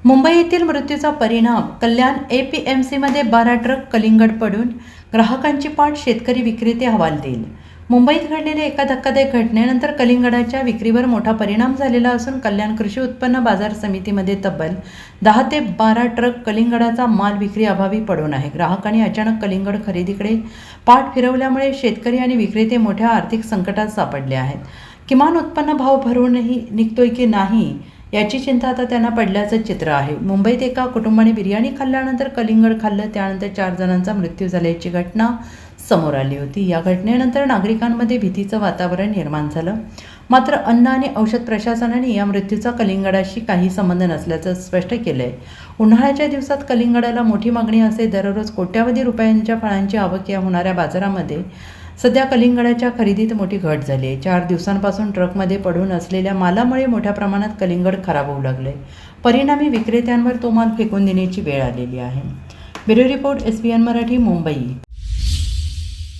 मुंबई येथील मृत्यूचा परिणाम कल्याण एपीएमसीमध्ये 12 ट्रक कलिंगड पडून ग्राहकांची पाठ शेतकरी विक्रेते हवालदिल। मुंबईत घडलेल्या एका धक्कादायक घटनेनंतर कलिंगडाच्या विक्रीवर मोठा परिणाम झालेला असून कल्याण कृषी उत्पन्न बाजार समितीमध्ये तब्बल 10 ते 12 ट्रक कलिंगडाचा माल विक्री अभावी पडून आहे। ग्राहकांनी अचानक कलिंगड खरेदीकडे पाठ फिरवल्यामुळे शेतकरी आणि विक्रेते मोठ्या आर्थिक संकटात सापडले आहेत। किमान उत्पन्न भाव भरूनही निघतोय की नाही याची चिंता आता त्यांना पडल्याचं चित्र आहे। मुंबईत एका कुटुंबाने बिर्याणी खाल्ल्यानंतर कलिंगड खाल्लं, त्यानंतर 4 जणांचा मृत्यू झाल्याची घटना समोर आली होती। या घटनेनंतर नागरिकांमध्ये भीतीचं वातावरण निर्माण झालं। मात्र अन्न आणि औषध प्रशासनाने या मृत्यूचा कलिंगडाशी काही संबंध नसल्याचं स्पष्ट केलंय। उन्हाळ्याच्या दिवसात कलिंगडाला मोठी मागणी असते। दररोज कोट्यावधी रुपयांच्या फळांची आवक या होणाऱ्या बाजारामध्ये सध्या कलिंगडाच्या खरेदीत मोठी घट झाली आहे। 4 दिवसांपासून ट्रकमध्ये पडून असलेल्या मालामुळे मोठ्या प्रमाणात कलिंगड खराब होऊ लागले। परिणामी विक्रेत्यांवर तो माल फेकून देण्याची वेळ आलेली आहे। Bureau report, SBN Marathi, Mumbai.